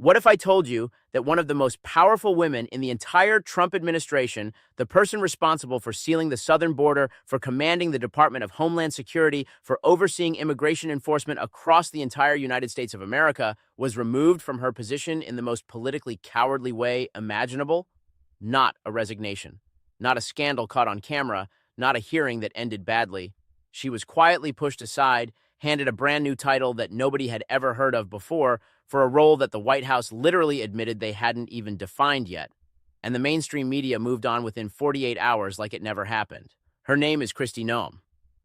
What if I told you that one of the most powerful women in the entire Trump administration, the person responsible for sealing the southern border, for commanding the Department of Homeland Security, for overseeing immigration enforcement across the entire United States of America, was removed from her position in the most politically cowardly way imaginable? Not a resignation, not a scandal caught on camera, not a hearing that ended badly. She was quietly pushed aside, handed a brand new title that nobody had ever heard of before, for a role that the White House literally admitted they hadn't even defined yet. And the mainstream media moved on within 48 hours like it never happened. Her name is Kristi Noem.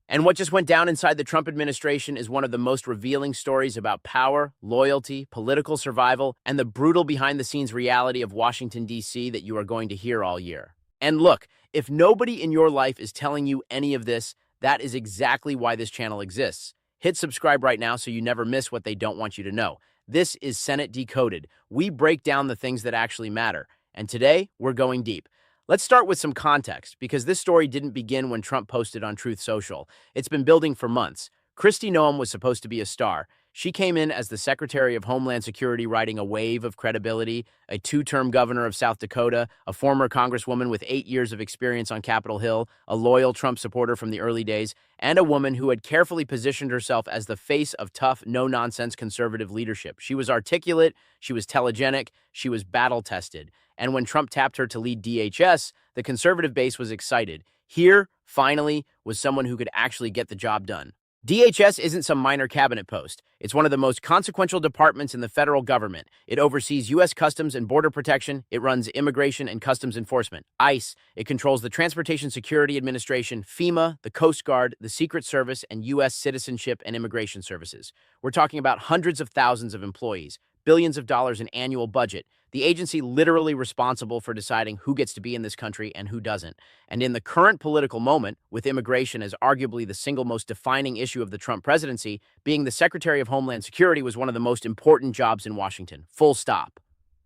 And what just went down inside the Trump administration is one of the most revealing stories about power, loyalty, political survival, and the brutal behind-the-scenes reality of Washington, D.C. that you are going to hear all year. And look, if nobody in your life is telling you any of this, that is exactly why this channel exists. Hit subscribe right now so you never miss what they don't want you to know. This is Senate Decoded. We break down the things that actually matter. And today, we're going deep. Let's start with some context, because this story didn't begin when Trump posted on Truth Social. It's been building for months. Kristi Noem was supposed to be a star. She came in as the Secretary of Homeland Security, riding a wave of credibility, a two-term governor of South Dakota, a former congresswoman with 8 years of experience on Capitol Hill, a loyal Trump supporter from the early days, and a woman who had carefully positioned herself as the face of tough, no-nonsense conservative leadership. She was articulate, she was telegenic, she was battle-tested. And when Trump tapped her to lead DHS, the conservative base was excited. Here, finally, was someone who could actually get the job done. DHS isn't some minor cabinet post. It's one of the most consequential departments in the federal government. It oversees U.S. Customs and Border Protection. It runs Immigration and Customs Enforcement, ICE. It controls the Transportation Security Administration, FEMA, the Coast Guard, the Secret Service, and U.S. Citizenship and Immigration Services. We're talking about hundreds of thousands of employees, billions of dollars in annual budget. The agency literally responsible for deciding who gets to be in this country and who doesn't. And in the current political moment, with immigration as arguably the single most defining issue of the Trump presidency, being the Secretary of Homeland Security was one of the most important jobs in Washington. Full stop.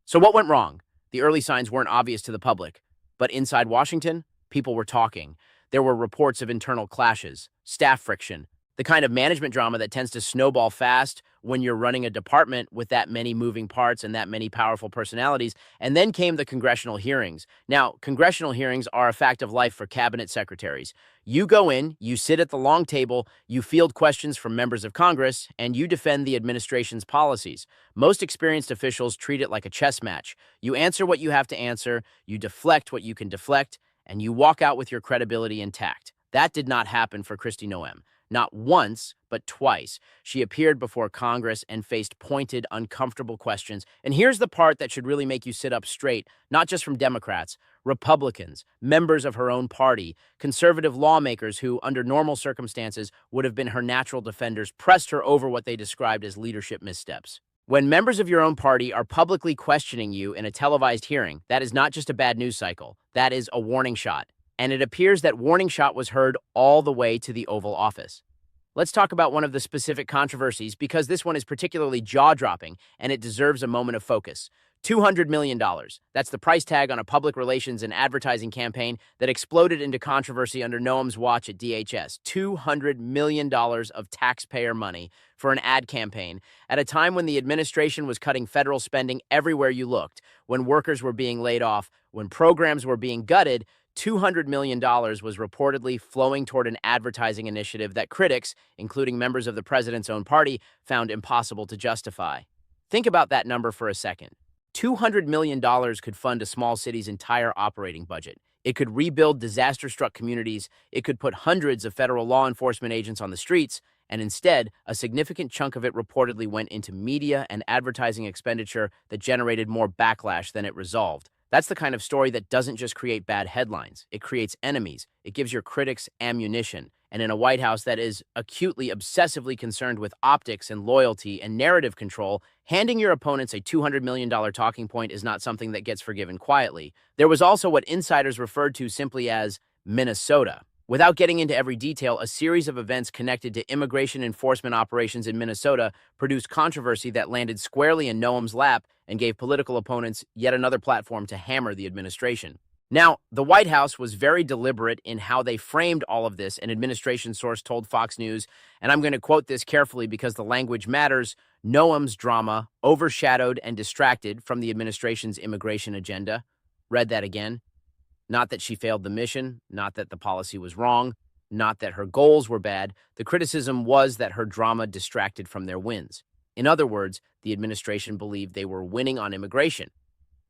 So what went wrong? The early signs weren't obvious to the public. But inside Washington, people were talking. There were reports of internal clashes, staff friction, the kind of management drama that tends to snowball fast when you're running a department with that many moving parts and that many powerful personalities. And then came the congressional hearings. Now, congressional hearings are a fact of life for cabinet secretaries. You go in, you sit at the long table, you field questions from members of Congress, and you defend the administration's policies. Most experienced officials treat it like a chess match. You answer what you have to answer, you deflect what you can deflect, and you walk out with your credibility intact. That did not happen for Kristi Noem. Not once, but twice. She appeared before Congress and faced pointed, uncomfortable questions. And here's the part that should really make you sit up straight, not just from Democrats, Republicans, members of her own party, conservative lawmakers who, under normal circumstances, would have been her natural defenders, pressed her over what they described as leadership missteps. When members of your own party are publicly questioning you in a televised hearing, that is not just a bad news cycle. That is a warning shot. And it appears that warning shot was heard all the way to the Oval Office. Let's talk about one of the specific controversies, because this one is particularly jaw-dropping and it deserves a moment of focus. $200 million. That's the price tag on a public relations and advertising campaign that exploded into controversy under Noem's watch at DHS. $200 million of taxpayer money for an ad campaign at a time when the administration was cutting federal spending everywhere you looked, when workers were being laid off, when programs were being gutted. $200 million was reportedly flowing toward an advertising initiative that critics, including members of the president's own party, found impossible to justify. Think about that number for a second. $200 million could fund a small city's entire operating budget. It could rebuild disaster-struck communities. It could put hundreds of federal law enforcement agents on the streets. And instead, a significant chunk of it reportedly went into media and advertising expenditure that generated more backlash than it resolved. That's the kind of story that doesn't just create bad headlines. It creates enemies. It gives your critics ammunition. And in a White House that is acutely, obsessively concerned with optics and loyalty and narrative control, handing your opponents a $200 million talking point is not something that gets forgiven quietly. There was also what insiders referred to simply as Minnesota. Without getting into every detail, a series of events connected to immigration enforcement operations in Minnesota produced controversy that landed squarely in Noem's lap and gave political opponents yet another platform to hammer the administration. Now, the White House was very deliberate in how they framed all of this, an administration source told Fox News, and I'm going to quote this carefully because the language matters. Noam's drama overshadowed and distracted from the administration's immigration agenda. Read that again. Not that she failed the mission, not that the policy was wrong, not that her goals were bad. The criticism was that her drama distracted from their wins. In other words, the administration believed they were winning on immigration,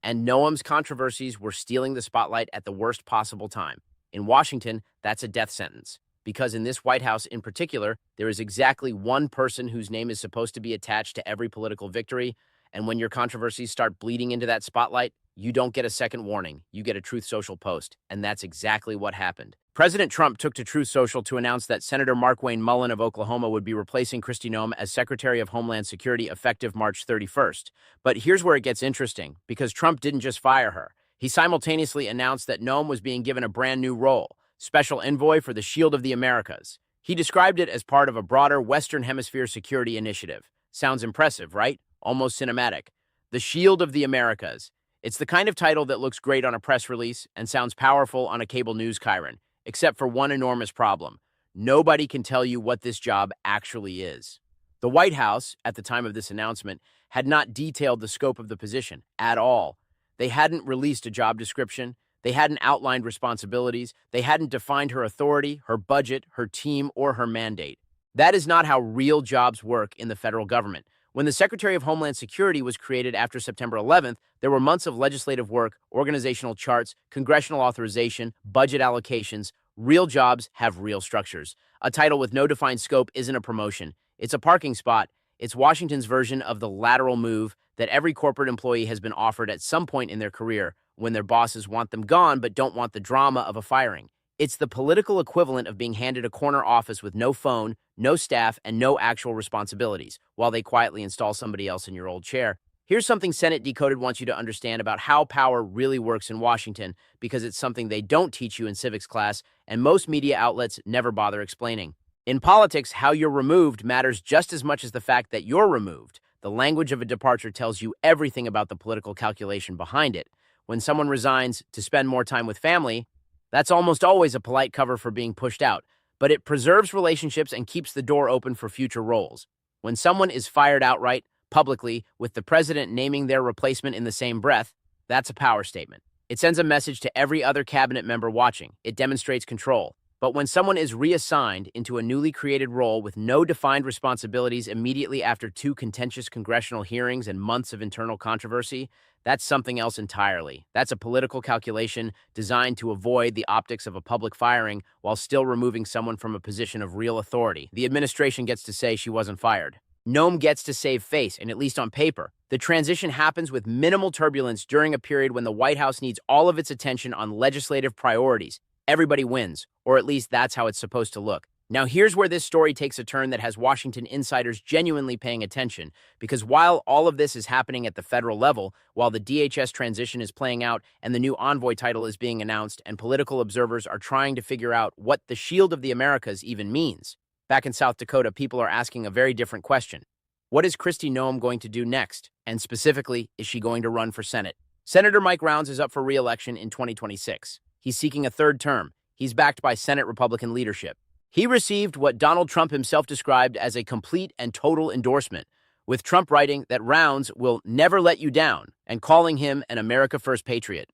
and Noam's controversies were stealing the spotlight at the worst possible time. In Washington, that's a death sentence, because in this White House in particular, there is exactly one person whose name is supposed to be attached to every political victory, and when your controversies start bleeding into that spotlight, you don't get a second warning. You get a Truth Social post, and that's exactly what happened. President Trump took to Truth Social to announce that Senator Markwayne Mullin of Oklahoma would be replacing Kristi Noem as Secretary of Homeland Security effective March 31st. But here's where it gets interesting, because Trump didn't just fire her. He simultaneously announced that Noem was being given a brand new role, Special Envoy for the Shield of the Americas. He described it as part of a broader Western Hemisphere security initiative. Sounds impressive, right? Almost cinematic. The Shield of the Americas. It's the kind of title that looks great on a press release and sounds powerful on a cable news chyron, except for one enormous problem. Nobody can tell you what this job actually is. The White House, at the time of this announcement, had not detailed the scope of the position at all. They hadn't released a job description. They hadn't outlined responsibilities. They hadn't defined her authority, her budget, her team, or her mandate. That is not how real jobs work in the federal government. When the Secretary of Homeland Security was created after September 11th, there were months of legislative work, organizational charts, congressional authorization, budget allocations. Real jobs have real structures. A title with no defined scope isn't a promotion. It's a parking spot. It's Washington's version of the lateral move that every corporate employee has been offered at some point in their career when their bosses want them gone but don't want the drama of a firing. It's the political equivalent of being handed a corner office with no phone, no staff, and no actual responsibilities, while they quietly install somebody else in your old chair. Here's something Senate Decoded wants you to understand about how power really works in Washington, because it's something they don't teach you in civics class, and most media outlets never bother explaining. In politics, how you're removed matters just as much as the fact that you're removed. The language of a departure tells you everything about the political calculation behind it. When someone resigns to spend more time with family, that's almost always a polite cover for being pushed out, but it preserves relationships and keeps the door open for future roles. When someone is fired outright, publicly, with the president naming their replacement in the same breath, that's a power statement. It sends a message to every other cabinet member watching. It demonstrates control. But when someone is reassigned into a newly created role with no defined responsibilities immediately after 2 contentious congressional hearings and months of internal controversy, that's something else entirely. That's a political calculation designed to avoid the optics of a public firing while still removing someone from a position of real authority. The administration gets to say she wasn't fired. Noem gets to save face, and at least on paper. The transition happens with minimal turbulence during a period when the White House needs all of its attention on legislative priorities. Everybody wins, or at least that's how it's supposed to look. Now here's where this story takes a turn that has Washington insiders genuinely paying attention, because while all of this is happening at the federal level, while the DHS transition is playing out and the new envoy title is being announced, and political observers are trying to figure out what the Shield of the Americas even means, back in South Dakota, people are asking a very different question. What is Kristi Noem going to do next? And specifically, is she going to run for Senate? Senator Mike Rounds is up for re-election in 2026. He's seeking a third term. He's backed by Senate Republican leadership. He received what Donald Trump himself described as a complete and total endorsement, with Trump writing that Rounds will never let you down and calling him an America First patriot.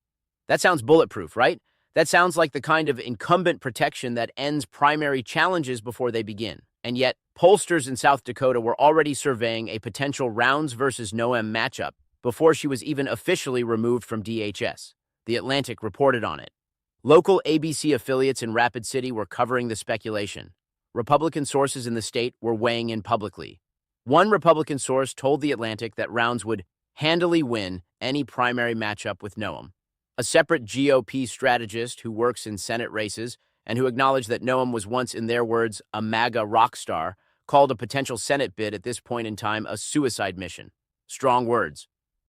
That sounds bulletproof, right? That sounds like the kind of incumbent protection that ends primary challenges before they begin. And yet, pollsters in South Dakota were already surveying a potential Rounds versus Noem matchup before she was even officially removed from DHS. The Atlantic reported on it. Local ABC affiliates in Rapid City were covering the speculation. Republican sources in the state were weighing in publicly. One Republican source told The Atlantic that Rounds would handily win any primary matchup with Noem. A separate GOP strategist who works in Senate races and who acknowledged that Noem was once, in their words, a MAGA rock star, called a potential Senate bid at this point in time a suicide mission. Strong words.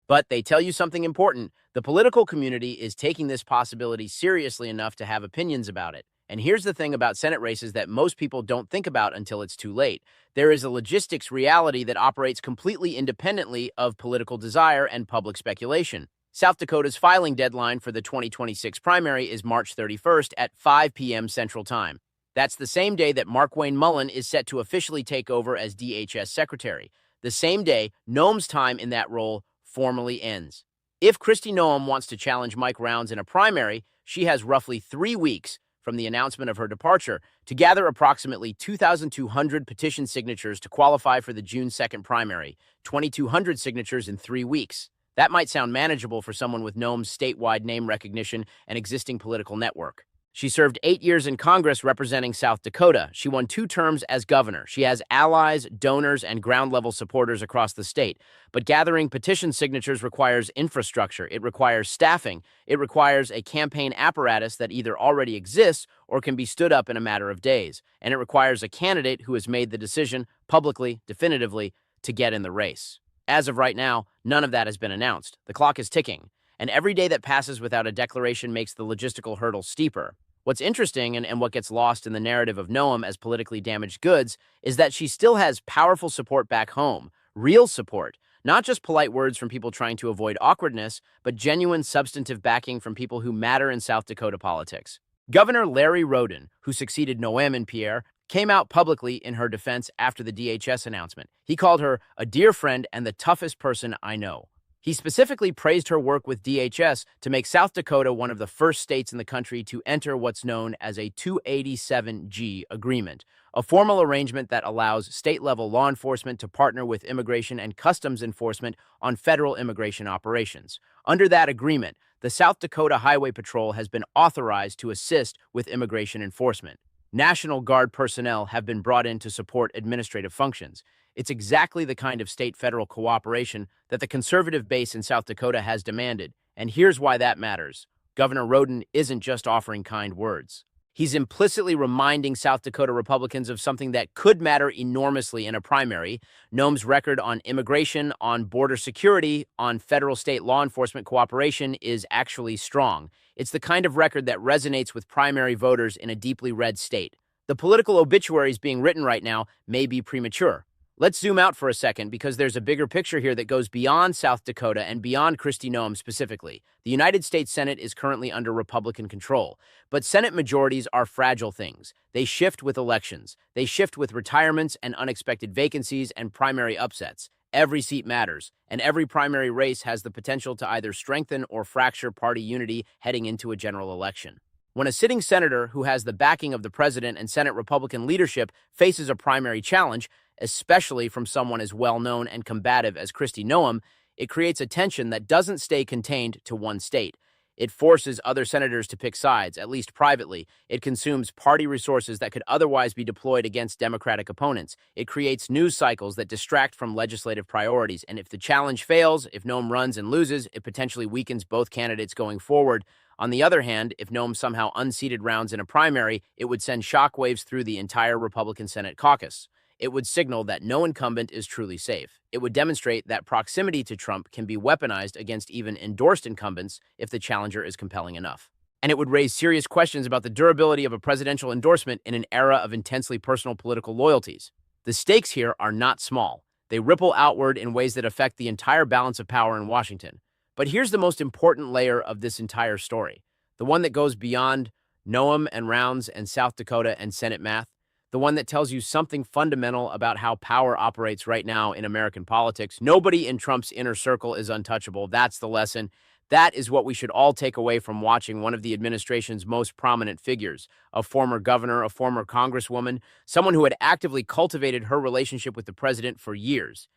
But they tell you something important. The political community is taking this possibility seriously enough to have opinions about it. And here's the thing about Senate races that most people don't think about until it's too late. There is a logistics reality that operates completely independently of political desire and public speculation. South Dakota's filing deadline for the 2026 primary is March 31st at 5 p.m. Central Time. That's the same day that Markwayne Mullin is set to officially take over as DHS Secretary. The same day, Noem's time in that role formally ends. If Kristi Noem wants to challenge Mike Rounds in a primary, she has roughly 3 weeks from the announcement of her departure to gather approximately 2,200 petition signatures to qualify for the June 2nd primary, 2,200 signatures in 3 weeks. That might sound manageable for someone with Noem's statewide name recognition and existing political network. She served 8 years in Congress representing South Dakota. She won 2 terms as governor. She has allies, donors, and ground-level supporters across the state. But gathering petition signatures requires infrastructure. It requires staffing. It requires a campaign apparatus that either already exists or can be stood up in a matter of days. And it requires a candidate who has made the decision publicly, definitively, to get in the race. As of right now, none of that has been announced. The clock is ticking. And every day that passes without a declaration makes the logistical hurdle steeper. What's interesting and what gets lost in the narrative of Noem as politically damaged goods is that she still has powerful support back home, real support, not just polite words from people trying to avoid awkwardness, but genuine substantive backing from people who matter in South Dakota politics. Governor Larry Roden, who succeeded Noem and Pierre, came out publicly in her defense after the DHS announcement. He called her a dear friend and the toughest person I know. He specifically praised her work with DHS to make South Dakota one of the first states in the country to enter what's known as a 287G agreement, a formal arrangement that allows state-level law enforcement to partner with immigration and customs enforcement on federal immigration operations. Under that agreement, the South Dakota Highway Patrol has been authorized to assist with immigration enforcement. National Guard personnel have been brought in to support administrative functions. It's exactly the kind of state-federal cooperation that the conservative base in South Dakota has demanded, and here's why that matters. Governor Roden isn't just offering kind words. He's implicitly reminding South Dakota Republicans of something that could matter enormously in a primary. Noem's record on immigration, on border security, on federal-state law enforcement cooperation is actually strong. It's the kind of record that resonates with primary voters in a deeply red state. The political obituaries being written right now may be premature. Let's zoom out for a second because there's a bigger picture here that goes beyond South Dakota and beyond Kristi Noem specifically. The United States Senate is currently under Republican control, but Senate majorities are fragile things. They shift with elections. They shift with retirements and unexpected vacancies and primary upsets. Every seat matters, and every primary race has the potential to either strengthen or fracture party unity heading into a general election. When a sitting senator who has the backing of the president and Senate Republican leadership faces a primary challenge, especially from someone as well-known and combative as Kristi Noem, it creates a tension that doesn't stay contained to one state. It forces other senators to pick sides, at least privately. It consumes party resources that could otherwise be deployed against Democratic opponents. It creates news cycles that distract from legislative priorities. And if the challenge fails, if Noem runs and loses, it potentially weakens both candidates going forward. On the other hand, if Noem somehow unseated Rounds in a primary, it would send shockwaves through the entire Republican Senate caucus. It would signal that no incumbent is truly safe. It would demonstrate that proximity to Trump can be weaponized against even endorsed incumbents if the challenger is compelling enough. And it would raise serious questions about the durability of a presidential endorsement in an era of intensely personal political loyalties. The stakes here are not small. They ripple outward in ways that affect the entire balance of power in Washington. But here's the most important layer of this entire story, the one that goes beyond Noem and Rounds and South Dakota and Senate math, the one that tells you something fundamental about how power operates right now in American politics. Nobody in Trump's inner circle is untouchable. That's the lesson. That is what we should all take away from watching one of the administration's most prominent figures, a former governor, a former congresswoman, someone who had actively cultivated her relationship with the president for years,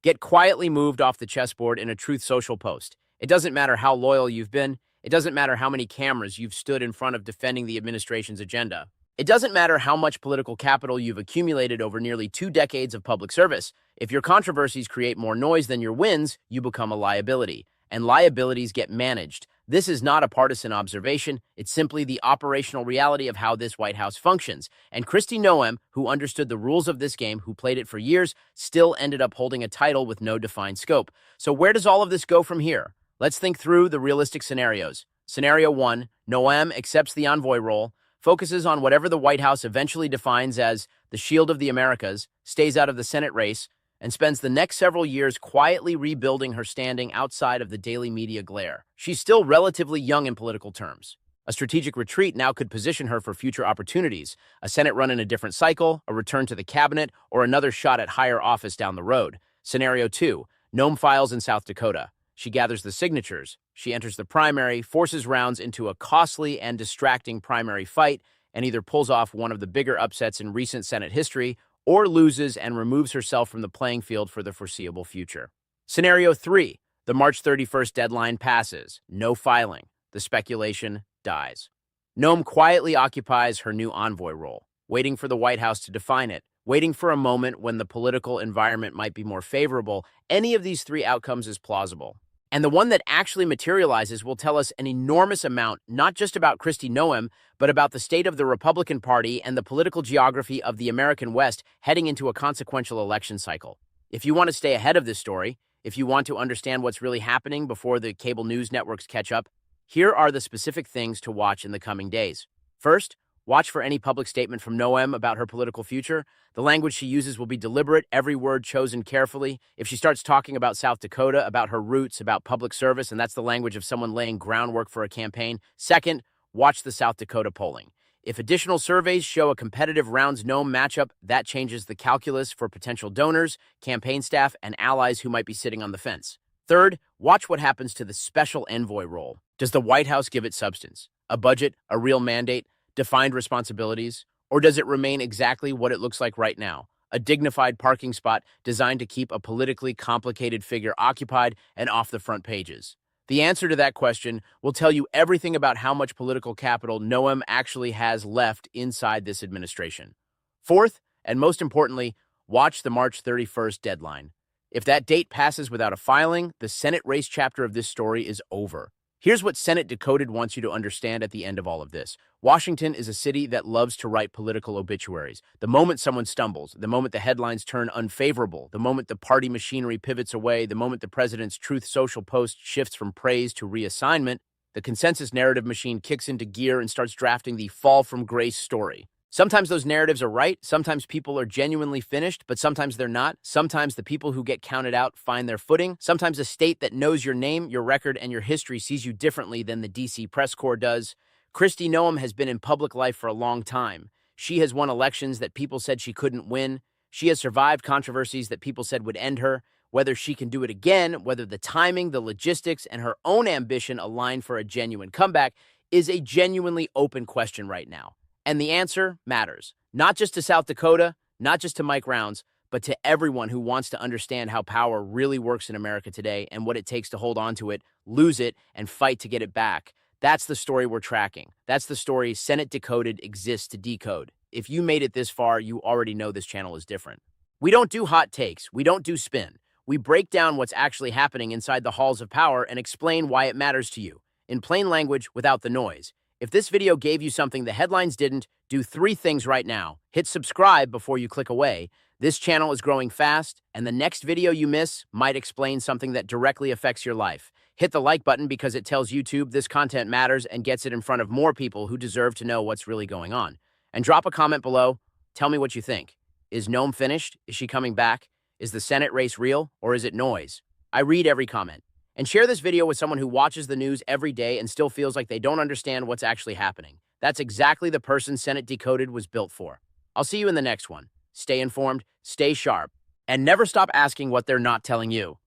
get quietly moved off the chessboard in a Truth Social post. It doesn't matter how loyal you've been. It doesn't matter how many cameras you've stood in front of defending the administration's agenda. It doesn't matter how much political capital you've accumulated over nearly 2 decades of public service. If your controversies create more noise than your wins, you become a liability. And liabilities get managed. This is not a partisan observation. It's simply the operational reality of how this White House functions. And Kristi Noem, who understood the rules of this game, who played it for years, still ended up holding a title with no defined scope. So where does all of this go from here? Let's think through the realistic scenarios. Scenario 1, Noem accepts the envoy role, focuses on whatever the White House eventually defines as the shield of the Americas, stays out of the Senate race, and spends the next several years quietly rebuilding her standing outside of the daily media glare. She's still relatively young in political terms. A strategic retreat now could position her for future opportunities, a Senate run in a different cycle, a return to the cabinet, or another shot at higher office down the road. Scenario 2, Nome files in South Dakota. She gathers the signatures. She enters the primary, forces rounds into a costly and distracting primary fight, and either pulls off one of the bigger upsets in recent Senate history or loses and removes herself from the playing field for the foreseeable future. Scenario 3, the March 31st deadline passes. No filing. The speculation dies. Nome quietly occupies her new envoy role, waiting for the White House to define it, waiting for a moment when the political environment might be more favorable. Any of these three outcomes is plausible. And the one that actually materializes will tell us an enormous amount, not just about Kristi Noem, but about the state of the Republican Party and the political geography of the American West heading into a consequential election cycle. If you want to stay ahead of this story, if you want to understand what's really happening before the cable news networks catch up, here are the specific things to watch in the coming days. First, watch for any public statement from Noem about her political future. The language she uses will be deliberate, every word chosen carefully. If she starts talking about South Dakota, about her roots, about public service, and that's the language of someone laying groundwork for a campaign. Second, watch the South Dakota polling. If additional surveys show a competitive Rounds-Nome matchup, that changes the calculus for potential donors, campaign staff, and allies who might be sitting on the fence. Third, watch what happens to the special envoy role. Does the White House give it substance? A budget? A real mandate? Defined responsibilities? Or does it remain exactly what it looks like right now? A dignified parking spot designed to keep a politically complicated figure occupied and off the front pages? The answer to that question will tell you everything about how much political capital Noem actually has left inside this administration. Fourth, and most importantly, watch the March 31st deadline. If that date passes without a filing, the Senate race chapter of this story is over. Here's what Senate Decoded wants you to understand at the end of all of this. Washington is a city that loves to write political obituaries. The moment someone stumbles, the moment the headlines turn unfavorable, the moment the party machinery pivots away, the moment the president's Truth Social post shifts from praise to reassignment, the consensus narrative machine kicks into gear and starts drafting the fall from grace story. Sometimes those narratives are right, sometimes people are genuinely finished, but sometimes they're not. Sometimes the people who get counted out find their footing. Sometimes a state that knows your name, your record, and your history sees you differently than the DC press corps does. Kristi Noem has been in public life for a long time. She has won elections that people said she couldn't win. She has survived controversies that people said would end her. Whether she can do it again, whether the timing, the logistics, and her own ambition align for a genuine comeback is a genuinely open question right now. And the answer matters, not just to South Dakota, not just to Mike Rounds, but to everyone who wants to understand how power really works in America today and what it takes to hold on to it, lose it, and fight to get it back. That's the story we're tracking. That's the story Senate Decoded exists to decode. If you made it this far, you already know this channel is different. We don't do hot takes. We don't do spin. We break down what's actually happening inside the halls of power and explain why it matters to you, in plain language without the noise. If this video gave you something the headlines didn't, do 3 things right now. Hit subscribe before you click away. This channel is growing fast, and the next video you miss might explain something that directly affects your life. Hit the like button because it tells YouTube this content matters and gets it in front of more people who deserve to know what's really going on. And drop a comment below. Tell me what you think. Is Noem finished? Is she coming back? Is the Senate race real, or is it noise? I read every comment. And share this video with someone who watches the news every day and still feels like they don't understand what's actually happening. That's exactly the person Senate Decoded was built for. I'll see you in the next one. Stay informed, stay sharp, and never stop asking what they're not telling you.